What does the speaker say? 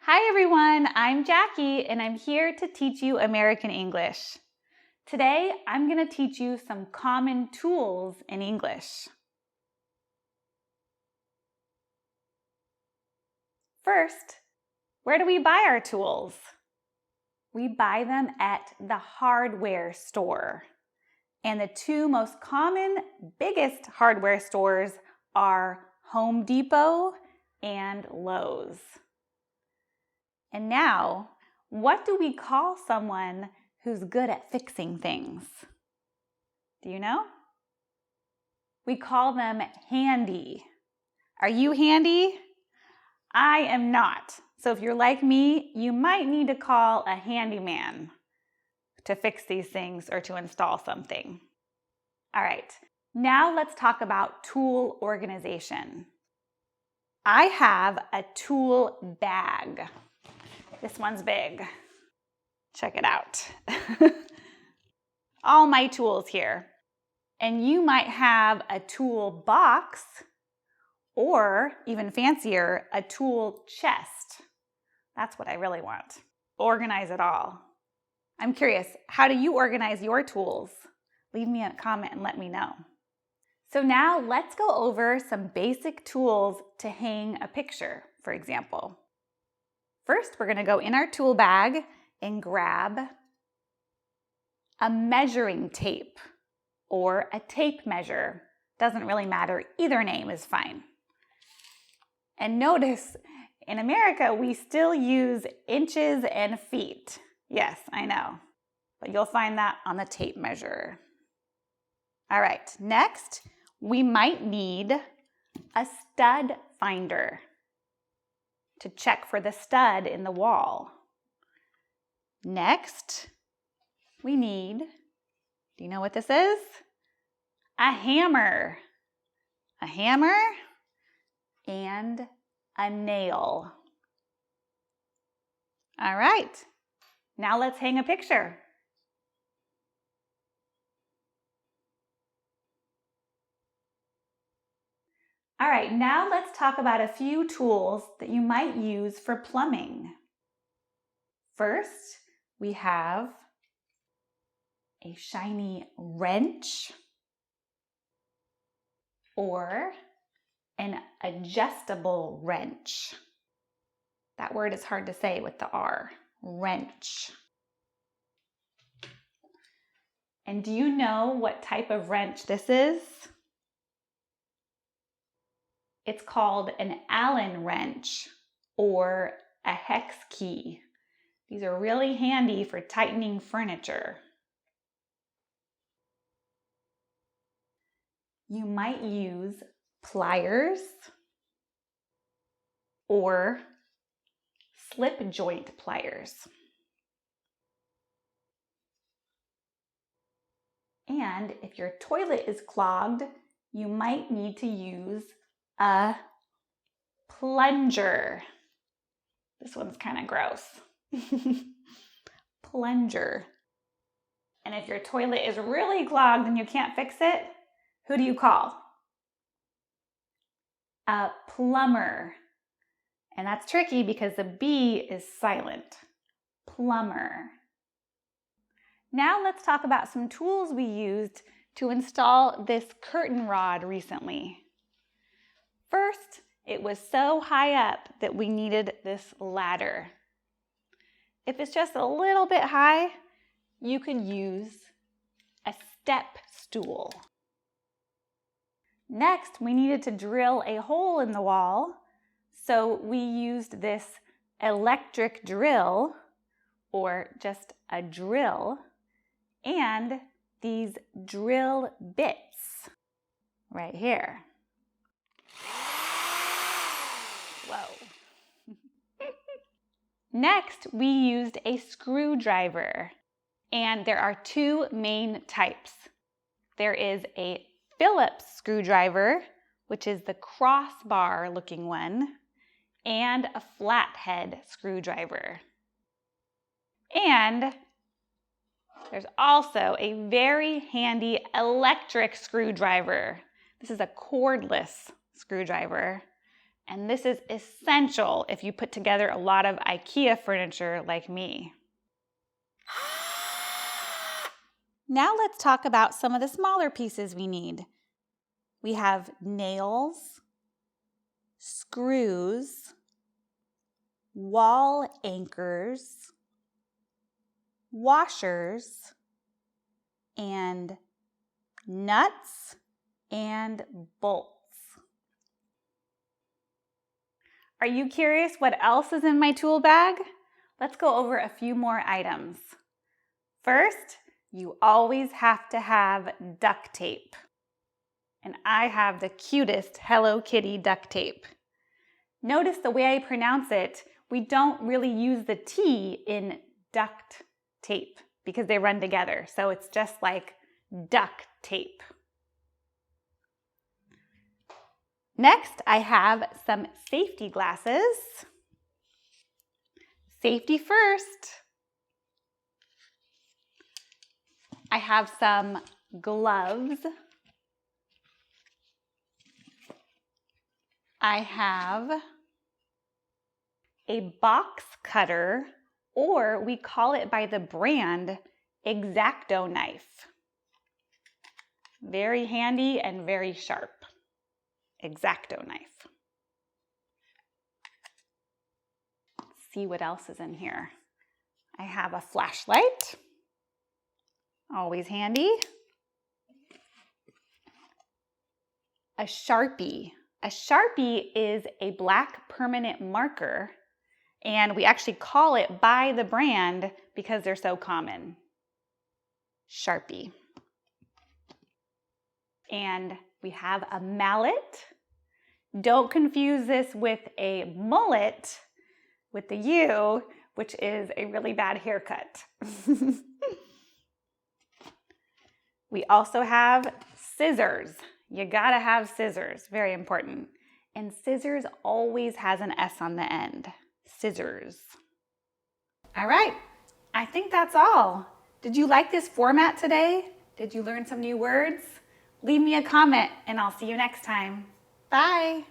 Hi everyone, I'm Jackie and I'm here to teach you American English. Today, I'm going to teach you some common tools in English. First, where do we buy our tools? We buy them at the hardware store. And the two most common, biggest hardware stores are Home Depot and Lowe's. And now, what do we call someone who's good at fixing things? Do you know? We call them handy. Are you handy? I am not. So if you're like me, you might need to call a handyman to fix these things or to install something. All right, now let's talk about tool organization. I have a tool bag. This one's big. Check it out. All my tools here. And you might have a tool box or, even fancier, a tool chest. That's what I really want. Organize it all. I'm curious, how do you organize your tools? Leave me a comment and let me know. So now let's go over some basic tools to hang a picture, for example. First, we're going to go in our tool bag and grab a measuring tape or a tape measure. Doesn't really matter, either name is fine. And notice, in America, we still use inches and feet. Yes, I know, but you'll find that on the tape measure. All right, next, we might need a stud finder to check for the stud in the wall. Next, we need, do you know what this is? A hammer. A hammer and a nail. All right, now let's hang a picture. All right, now let's talk about a few tools that you might use for plumbing. First, we have a shiny wrench or an adjustable wrench. That word is hard to say with the R, wrench. And do you know what type of wrench this is? It's called an Allen wrench or a hex key. These are really handy for tightening furniture. You might use pliers or slip joint pliers. And if your toilet is clogged, you might need to use a plunger. This one's kind of gross. Plunger. And if your toilet is really clogged and you can't fix it, who do you call? A plumber. And that's tricky because the B is silent. Plumber. Now let's talk about some tools we used to install this curtain rod recently. First, it was so high up that we needed this ladder. If it's just a little bit high, you could use a step stool. Next, we needed to drill a hole in the wall, so we used this electric drill, or just a drill, and these drill bits right here. Whoa. Next, we used a screwdriver, and there are two main types. There is a Phillips screwdriver, which is the crossbar looking one, and a flathead screwdriver. And there's also a very handy electric screwdriver. This is a cordless screwdriver, And this is essential if you put together a lot of IKEA furniture like me. Now let's talk about some of the smaller pieces we need. We have nails, screws, wall anchors, washers, and nuts and bolts. Are you curious what else is in my tool bag? Let's go over a few more items. First, you always have to have duct tape. And I have the cutest Hello Kitty duct tape. Notice the way I pronounce it, we don't really use the T in duct tape because they run together. So it's just like duct tape. Next, I have some safety glasses. Safety first. I have some gloves. I have a box cutter, or we call it by the brand X-Acto knife. Very handy and very sharp. X-Acto knife. Let's see what else is in here. I have a flashlight. Always handy. A Sharpie. A Sharpie is a black permanent marker, and we actually call it by the brand because they're so common. Sharpie. And we have a mallet. Don't confuse this with a mullet with the U, which is a really bad haircut. We also have scissors. You gotta have scissors, very important. And scissors always has an S on the end. Scissors. All right, I think that's all. Did you like this format today? Did you learn some new words? Leave me a comment and I'll see you next time. Bye.